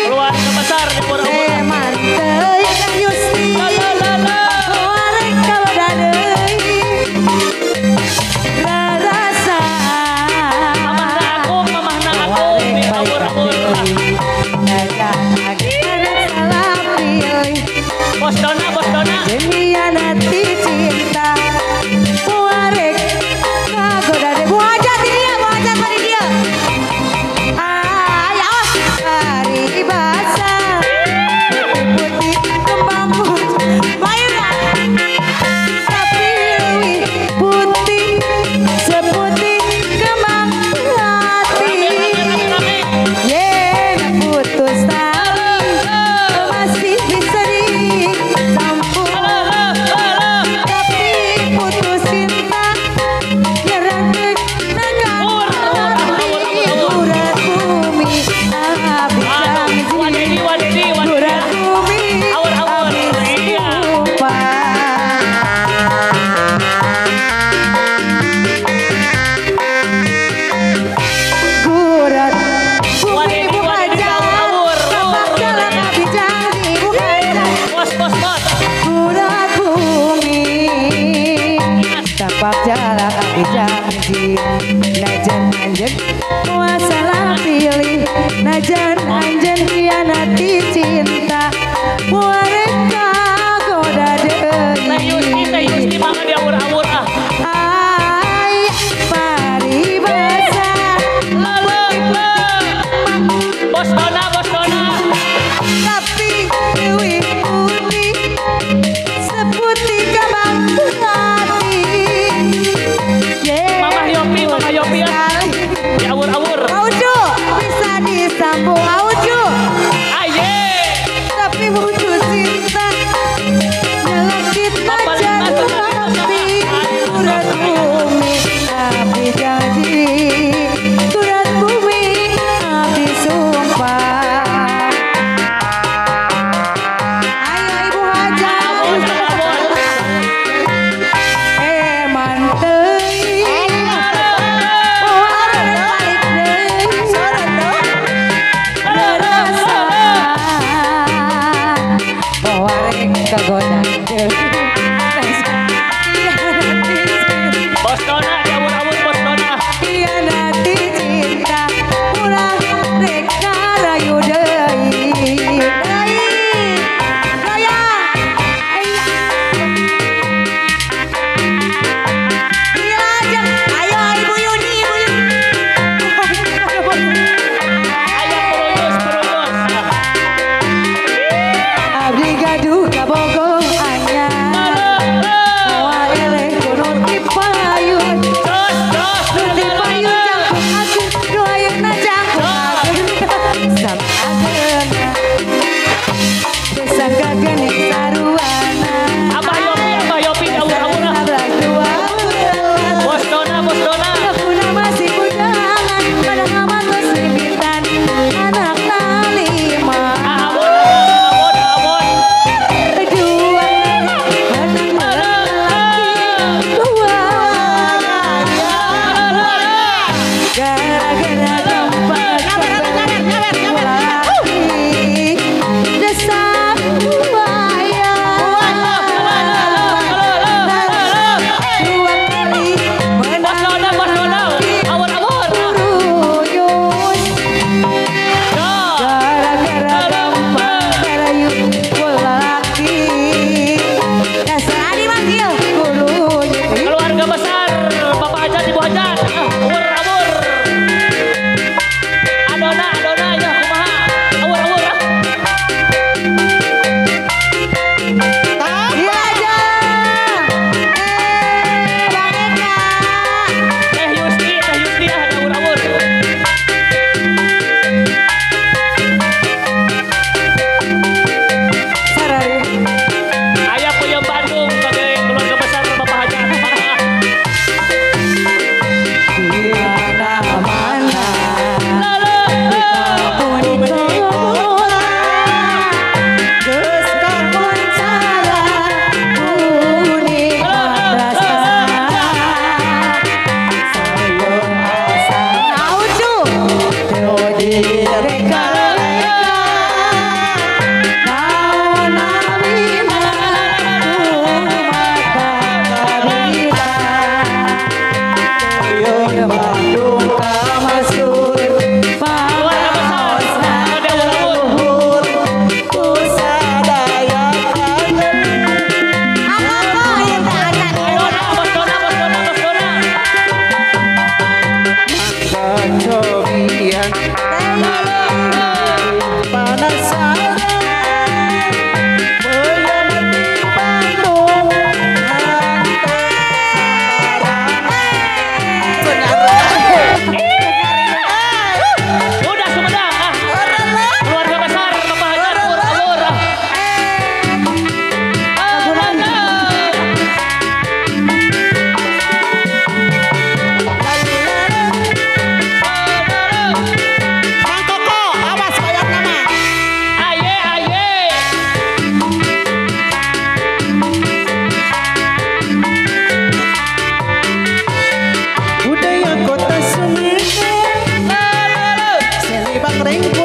Keluarga besar di Pura-Pura. Bos Dona, Bos Dona. Mengkhianati cinta Muarek kagoda deh. Bu hajat ini dia, bu hajat tadi dia. Ayo hari basah putih kembang putih bayar tapi putih seputih kembang hati. Yeah, putus tali masih bisa disambung tapi putus cinta nyerang ke negara urat bumi habis janji urat bumi habis sumpah. Urat bumi bukan jalan tapak jalan habis janji bukan jalan. Bos, bos, bos. Urat bumi tapak jalan habis janji najan anjen masalah pilih najan anjen khianati cinta mereka goda Teh Yusti mah diawur-awur ah. ay mari basah Bos Dona, Bos Dona. tapi dewi putih seputih kembang hati. Mama Yopi ya. Diawur-awur. Auju bisa disambung Auju Aye. tapi putus cinta nyelakit aja hati urat bumi habis janji urat bumi habis sumpah. Ayo ibu hajat mantei kagoda Bos Dona, diawur-awur Bos Dona. khianati cinta ulah reka rayu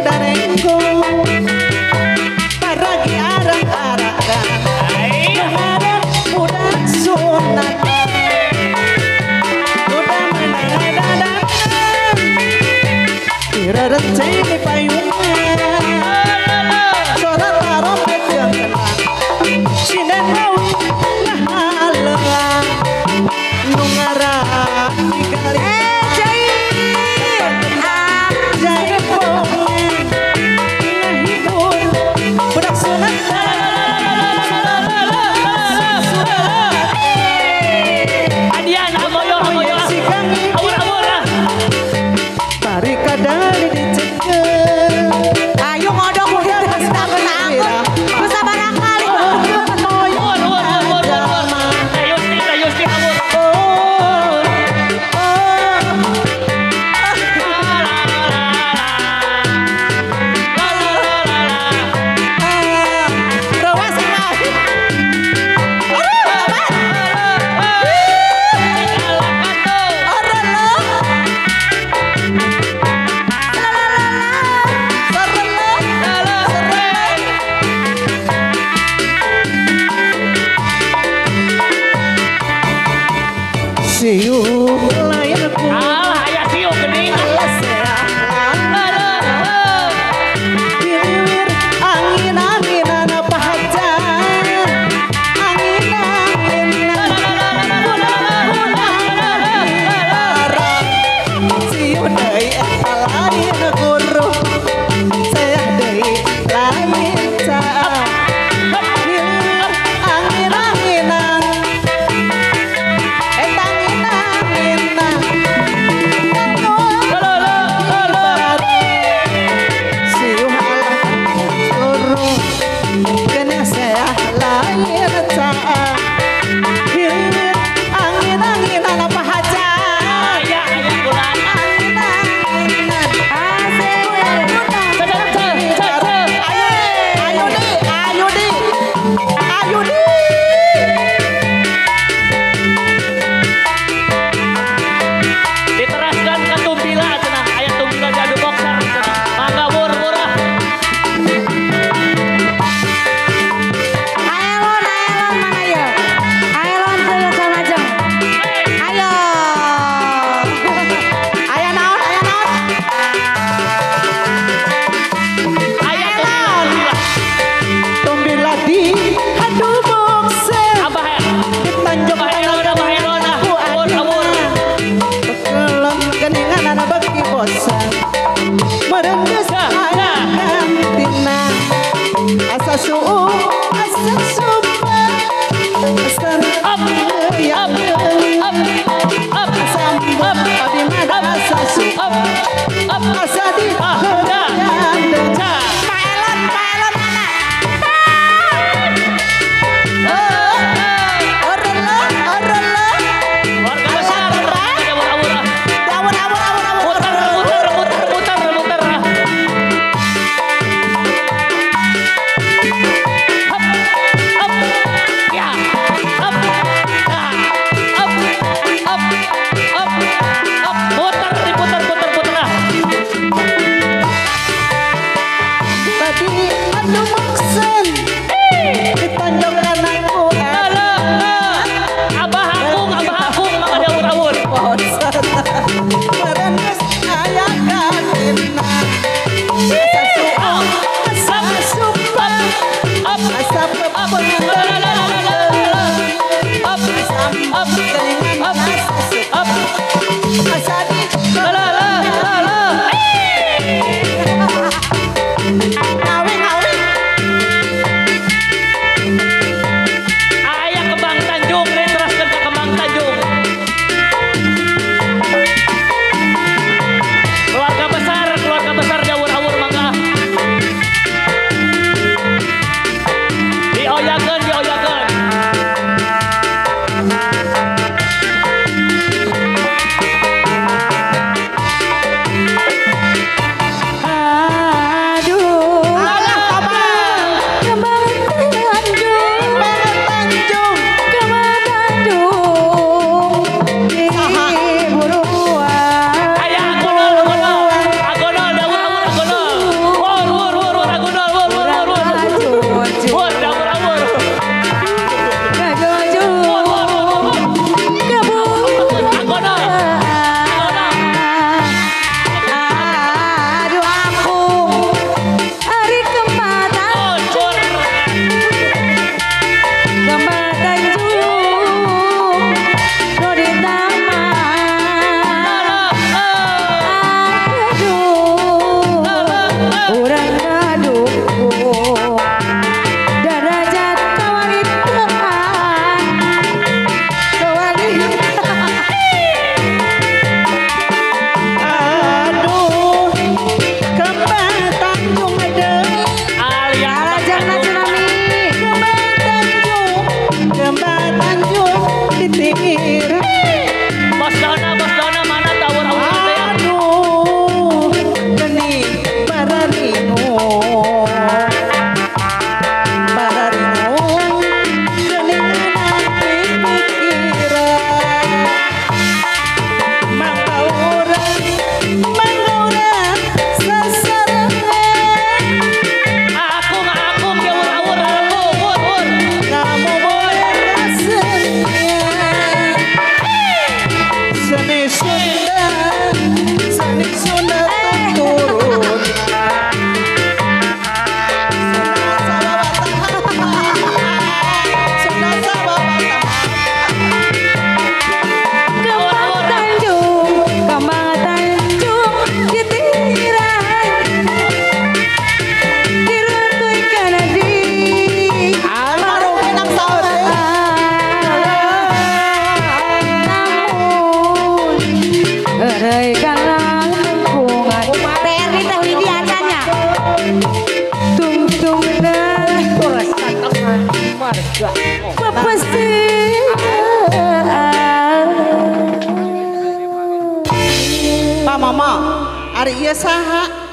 danengku paragi arang-arangan ngaran budak sunat udah menadadan irarece di payungan suara tarompet yang tenang sinengawi ngahalengan nu ngaran digali siu layanku Aya siu geuning. Diliwir angin-anginan pahajan angin-anginan siu deui eta lain guru saya deui lain caah diliwir angin-anginan Diteraskan ke tumbila cenah. Aya tumbila jadu boxer cenah. Mangga murah. Aelon mana ya? Aelon tuh sama jeng. Ayo. Ayo naon? Aya tumbila. tumbila di aduh boxer Abah ya. di Tanjung Abah Elona. Awur. Kelon geningan anak bagi bosan merenges ayam tina asa suu asa supa asa Up. sambut abdi mana asa su asa di heureuyandeng Aelon mana? orelo Warga besar. Awur. Awur. Muter. Up. Ya. Up. Muter lah. tadi anu maksen di Tanjung anakku Abah akung maka ada awur. bosan merenges ayam katina asa suu asa supa asa pepeng asa di ngawing Aya Kembang Tanjung, diteraskan ke Kembang Tanjung. Keluarga besar jawur-awur mangga. Dioyakeun. Bararingung dening nanti pikiran mangga urang sesarengan Akum dia ur kamu boleh rasanya seni Sunda turun Sunda sababata Kembang Tanjung ditirai diruntuh karena di almarhum enak sawe namun eraikanlah lingkungan PRI tahu ini acaranya tung dan warga. pepesti Pak Mama, ari ieu saha?